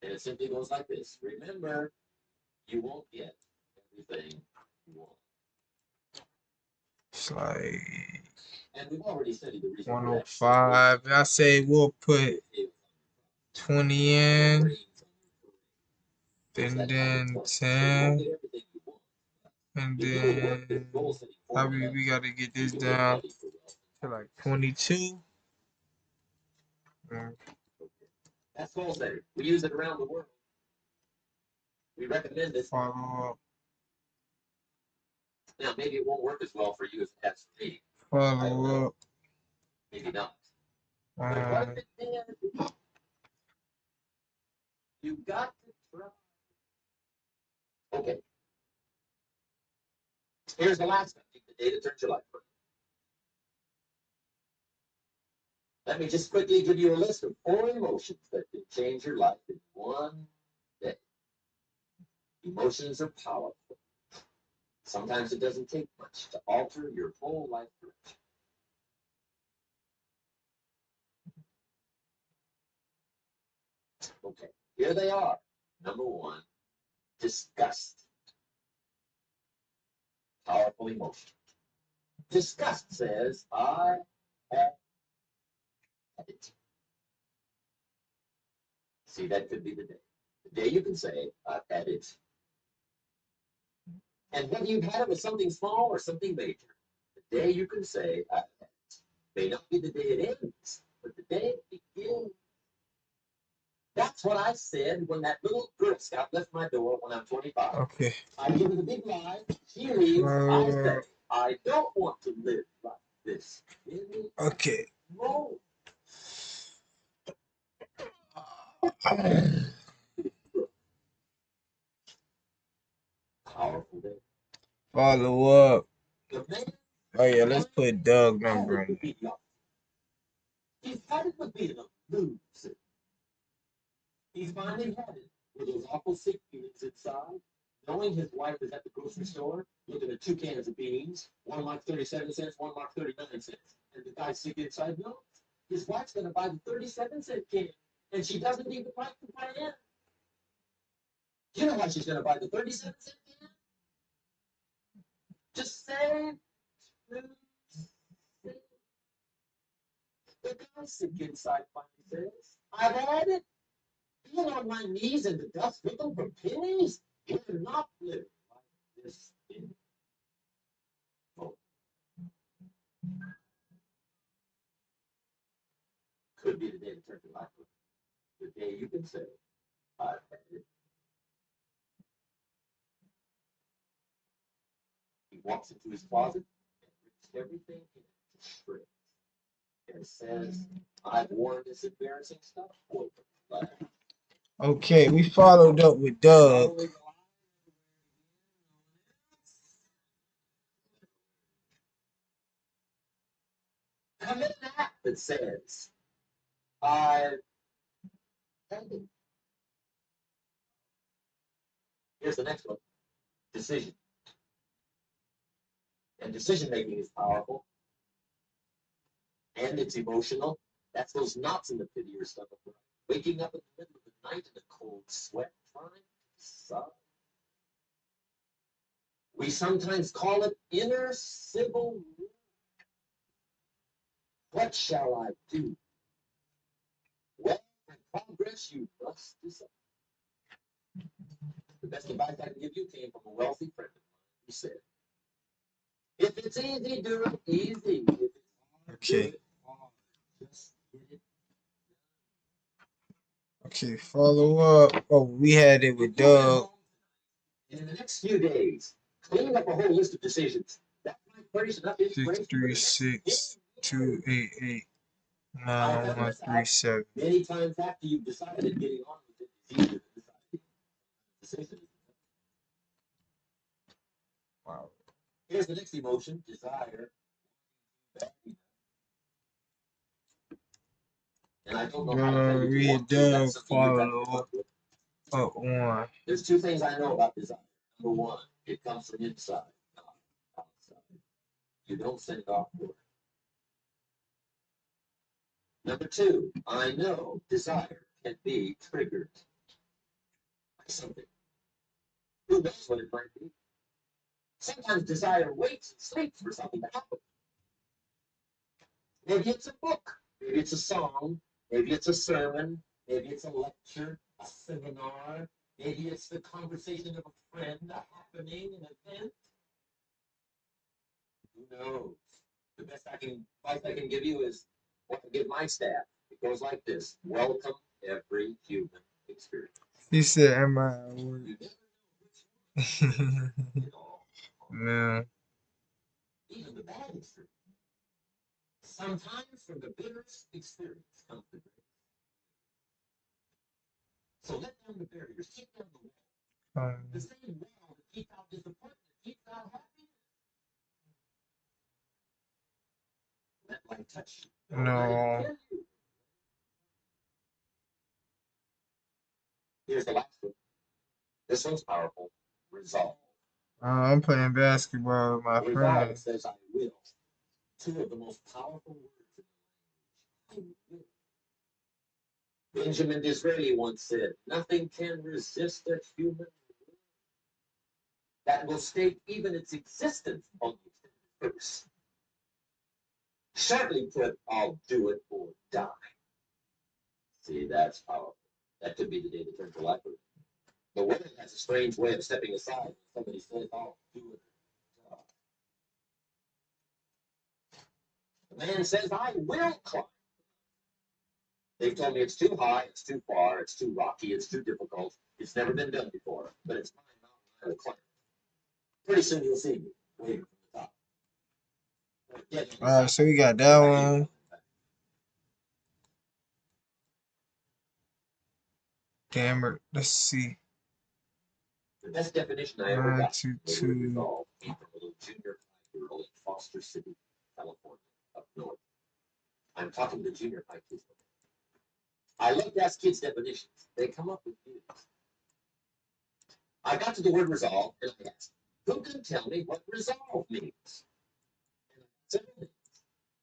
And it simply goes like this. Remember, you won't get everything you want. It's like And we've already studied the reason 105. I say we'll put 20 in, and then 10, and then probably we got to get this down to like 22. That's Wholesaler. We use it around the world. We recommend this. Follow up. Now, maybe it won't work as well for you as it has for me. Follow up. Maybe not. But what if it did? You got to try. Okay. Here's the last one. The data turns your life around. Let me just quickly give you a list of 4 emotions that can change your life in one day. Emotions are powerful. Sometimes it doesn't take much to alter your whole life direction. Okay, here they are. Number 1, disgust. Powerful emotion. Disgust says, I have had it. See, that could be the day. The day you can say, I've had it. And whether you've had it with something small or something major, the day you can say, I've had it, may not be the day it ends, but the day it begins. That's what I said when that little Girl Scout left my door when I'm 25. Okay. I give her the big lie. She leaves. I say, I don't want to live like this. Okay. No. Powerful day. Follow up. Oh yeah, let's put Doug number in there. He's had it with being a loser. He's finally had it with those awful sick feelings inside, knowing his wife is at the grocery store looking at 2 cans of beans, one marked 37 cents, one marked 39 cents. And the guy's sick inside knows his wife's going to buy the 37-cent can, and she doesn't even like the brand. You know why she's going to buy the 37-cent can? Just save. The guy sick inside finally says, I've had it. Being on my knees in the dust looking for pennies. You're not living like this. Oh. Could be the day to turn your life around. The day you can say, I've had it. He walks into his closet and rips everything in it to shreds. And says, I've worn this embarrassing stuff over. Okay, we followed up with Doug. Commit an act that says, I've had it. Here's the next one. Decision. And decision making is powerful. And it's emotional. That's those knots in the pit of your stomach. Waking up in the middle of the night in a cold sweat, trying to decide. We sometimes call it inner civil war. What shall I do? Well, for progress, you must decide. The best advice I can give you came from a wealthy friend of mine who said, if it's easy, do it easy. If it's hard, do Okay. it hard. Just get it. Okay, follow up. Oh, we had it with Doug. And in the next few days, clean up a whole list of decisions. That might furnish enough inspiration for the next 636-288-9137. I'll found this out many times after you've decided getting on with it is easier than deciding. Decision. Wow. Here's the next emotion, desire. And I don't know how to tell you to want to. That's something you've got to work with. Up one. There's two things I know about desire. Number one, it comes from inside, not outside. You don't send it off for it. Number two, I know desire can be triggered by something. Who knows what it might be? Sometimes desire waits and sleeps for something to happen. Maybe it's a book, maybe it's a song, maybe it's a sermon, maybe it's a lecture, a seminar, maybe it's the conversation of a friend, a happening, an event. Who knows? The best advice I can give you is what I give my staff. It goes like this: welcome every human experience. He said, "Am I?" You never know which one it all. Man. Even the bad experience. Sometimes from the bitterest experience comes the greatest. So let down the barriers, keep down the wall. The same wall that keeps out disappointment, keeps out happiness. Let light touch you. No. Here's the last one. This one's powerful. Resolve. I'm playing basketball with my Resolve friends. says I will. Two of the most powerful words in the language. I will. Benjamin Disraeli once said, nothing can resist a human will that will stake even its existence on the first. Shortly put, I'll do it or die. See, that's powerful. That could be the day that turns your life around. The world has a strange way of stepping aside when somebody says, I'll do it or die. The man says, I will climb. They've told me it's too high, it's too far, it's too rocky, it's too difficult. It's never been done before, but it's my mountain. I will climb. Pretty soon you'll see me waving from the top. Alright, so we got that one. Damn it. Let's see. The best definition I ever got of the word resolve came from a little junior 5-year-old in Foster City, California, up north. I'm talking to junior high kids. I love to ask kids definitions. They come up with news. I got to the word resolve and I asked, who can tell me what resolve means?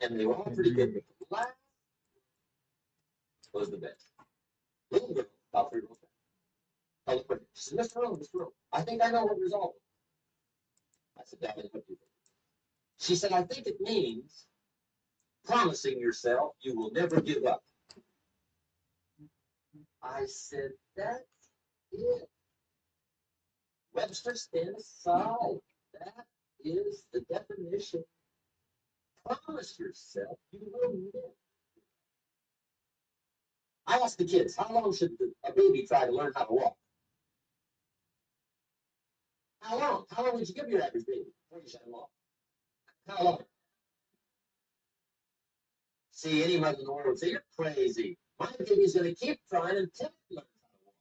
And they were all pretty good. But the last was the best. Little girl, about 3 years old. She said, Mr. Rowe, I think I know what resolve is. I said, Daddy, what do you think? She said, I think it means promising yourself you will never give up. I said, that's it. Webster, stand aside. That is the definition. Promise yourself you will never. I asked the kids, how long should a baby try to learn how to walk? How long? How long would you give your average baby before you shut him off? How long? See, any mother in the world would say, you're crazy. My baby's going to keep trying until he learns how to walk.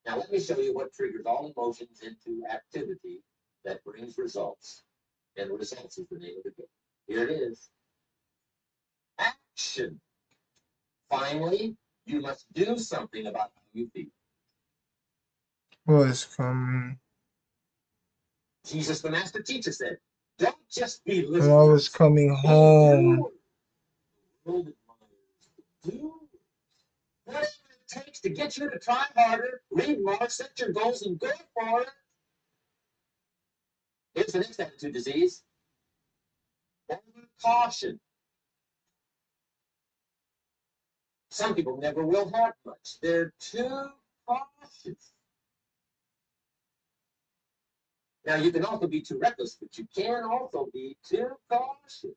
Now, let me show you what triggers all emotions into activity that brings results. And results is the name of the game. Here it is. Action. Finally, you must do something about how you feel. What's coming? Jesus, the master teacher, said, don't just be When I was coming home. gold admirers, do whatever it takes to get you to try harder, read more, set your goals, and go for it. Here's the next attitude disease: over caution. Some people never will have much. They're too cautious. Now, you can also be too reckless, but you can also be too cautious.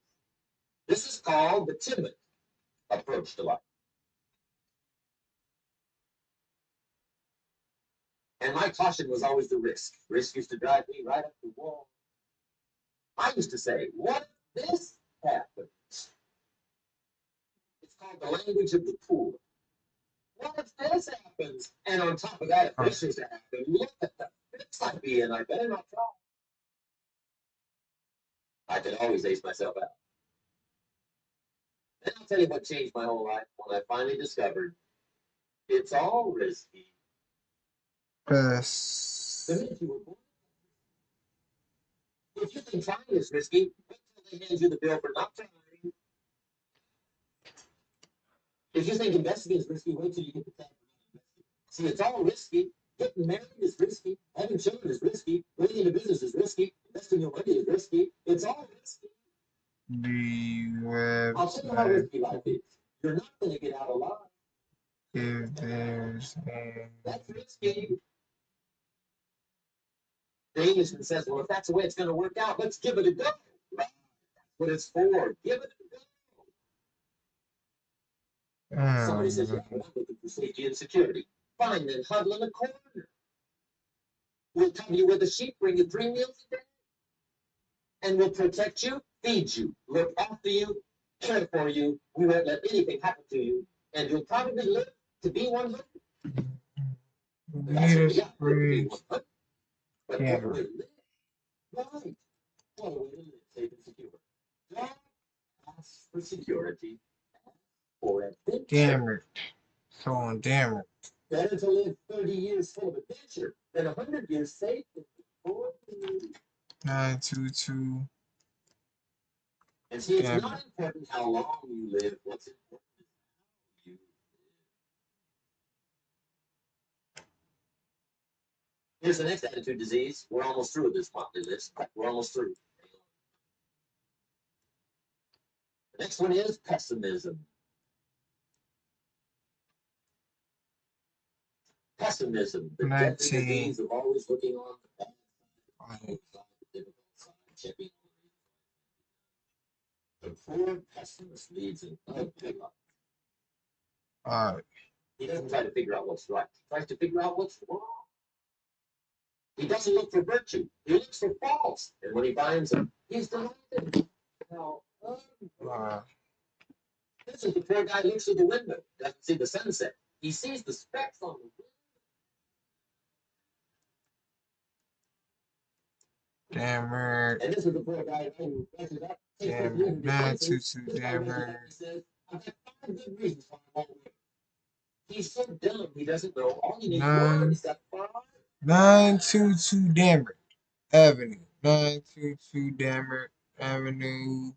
This is called the timid approach to life. And my caution was always the risk. Risk used to drive me right up the wall. I used to say, what if this happens? It's called the language of the poor. What if this happens? And on top of that, if this is to happen, look at the fix I'd be in. I better not try. I could always ace myself out. And I'll tell you what changed my whole life when I finally discovered it's all risky. Yes. The minute you were born, if you think trying is risky, wait till they hand you the bill for not trying. If you think investing is risky, wait till you get the tab for not investing. See, it's all risky. Getting married is risky. Having children is risky. Going into business is risky. Investing your money is risky. It's all risky. The I'll tell you how website, risky life is. You're not going to get out alive. if there's That's risky. The Englishman says, well, if that's the way it's going to work out, let's give it a go. Right? That's what it's for. Give it a go. Somebody says, yeah, but I'm looking for safety and security. Fine, then huddle in a corner. We'll cover you with a sheet, bring you 3 meals a day. And we'll protect you, feed you, look after you, care for you. We won't let anything happen to you. And you'll probably live to be 100. That's what we got. Live to be 100. But what a way to live. Right. What a way to live, safe and secure. Don't ask for security or adventure. damn it. So damn it. Better to live 30 years full of adventure than 100 years safe and secure. 922. And see, it's Damn not important how long you live. What's important is how you live. Here's the next attitude disease. We're almost through with this monthly list. We're almost through. The next one is pessimism. Pessimism, the deadly 19. disease of always looking on the bad side, the difficult side, checking the poor pessimist leads an ugly life. Alright. He doesn't try to figure out what's right. He tries to figure out what's wrong. He doesn't look for virtue. He looks for faults. And when he finds them, he's delighted. Now, this is the poor guy who looks through the window, doesn't see the sunset. He sees the specks on the window. Damn it. And this is the poor guy who messes up, takes Damn his it. 922. This guy Damn messes up. it. He says, I've got 5 good reasons why I won't win. He's so dumb, he doesn't know. All you need one. He's got 5. 922 damn it. Avenue. 922 damn it. Avenue.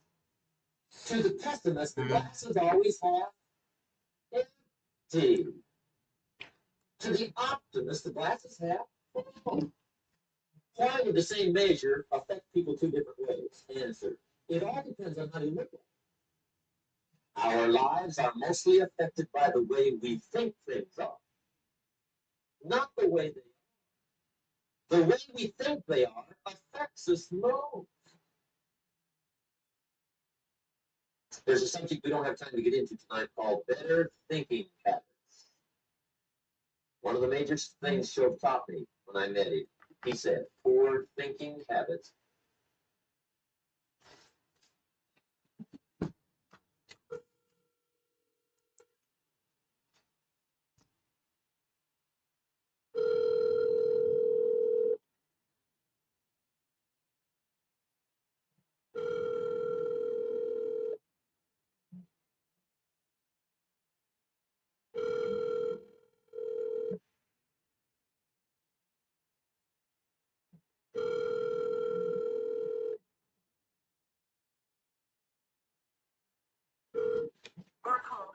To the pessimist, the glass is always half empty. To the optimist, the glass is half full. Why would the same measure affect people 2 different ways? Answer: it all depends on how you look at it. Our lives are mostly affected by the way we think things are, not the way they are. The way we think they are affects us most. There's a subject we don't have time to get into tonight called better thinking habits. One of the major things Shove taught me when I met him, he said, poor thinking habits.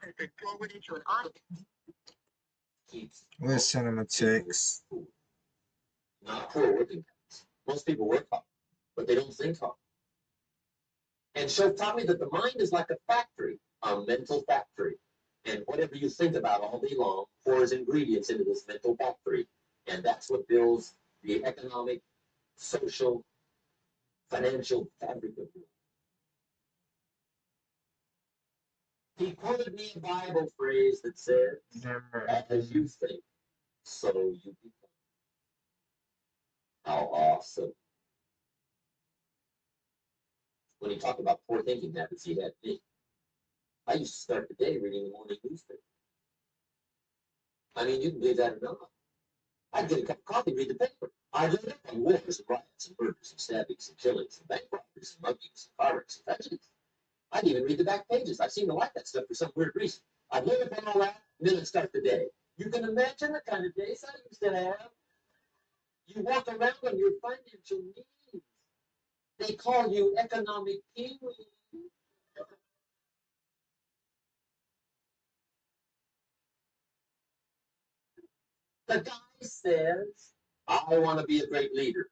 has been forwarded to an audit. We'll send him a text. Not poor working class. Most people work hard, but they don't think hard. And Shoaib taught me that the mind is like a factory, a mental factory. And whatever you think about all day long pours ingredients into this mental factory. And that's what builds the economic, social, financial fabric of you. He quoted me a Bible phrase that says, as you think, so you become. How awesome. When he talked about poor thinking habits, he had me. I used to start the day reading the morning newspaper. I mean, you can believe that or not. I'd get a cup of coffee, read the paper. I'd look up on wars and riots and murders and stabbings and killings and bank robberies and muggings and car wrecks and tragedies. I'd even read the back pages. I seem to like that stuff for some weird reason. I'd look up on all that, and then I'd start the day. You can imagine the kind of days I used to have. You walk around on your financial needs. They call you economic king. The guy says, I want to be a great leader.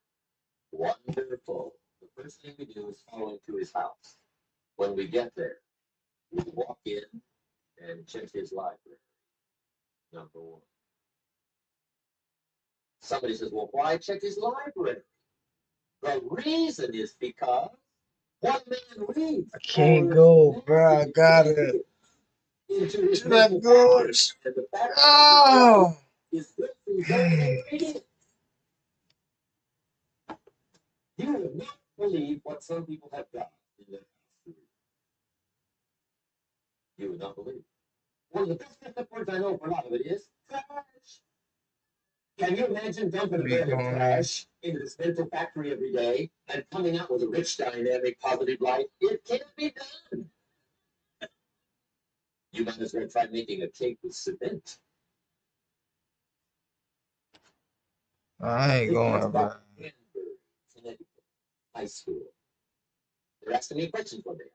Wonderful. The first thing we do is follow him to his house. When we get there, we walk in and check his library. Number one. Somebody says, well, why check his library? The reason is because what man reads. I can't go, bro. I gotta. Should I go? Oh! Is good for you. Don't read it. You would not believe what some people have got in their house. You would not believe. One of the best pickup words I know for a lot of it is trash. Can you imagine dumping a bag of trash into this mental factory every day and coming out with a rich, dynamic, positive life? It can't be done. You might as well try making a cake with cement. I ain't going, bro. Connecticut high school. They're asking me questions one day.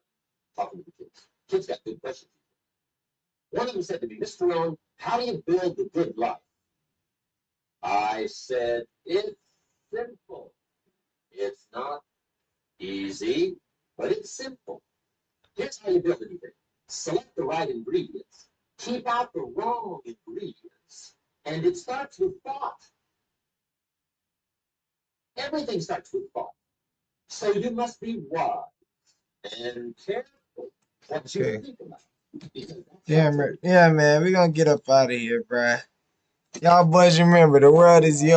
Talking to the kids. Kids got good questions. One of them said to me, Mr. Rohn, how do you build the good life? I said, it's simple. It's not easy, but it's simple. Here's how you build anything. Select the right ingredients. Keep out the wrong ingredients. And it starts with thought. Everything starts with thought. So you must be wise and careful what you think about. Yeah, man. We're gonna get up out of here, bruh. Y'all boys remember, the world is yours.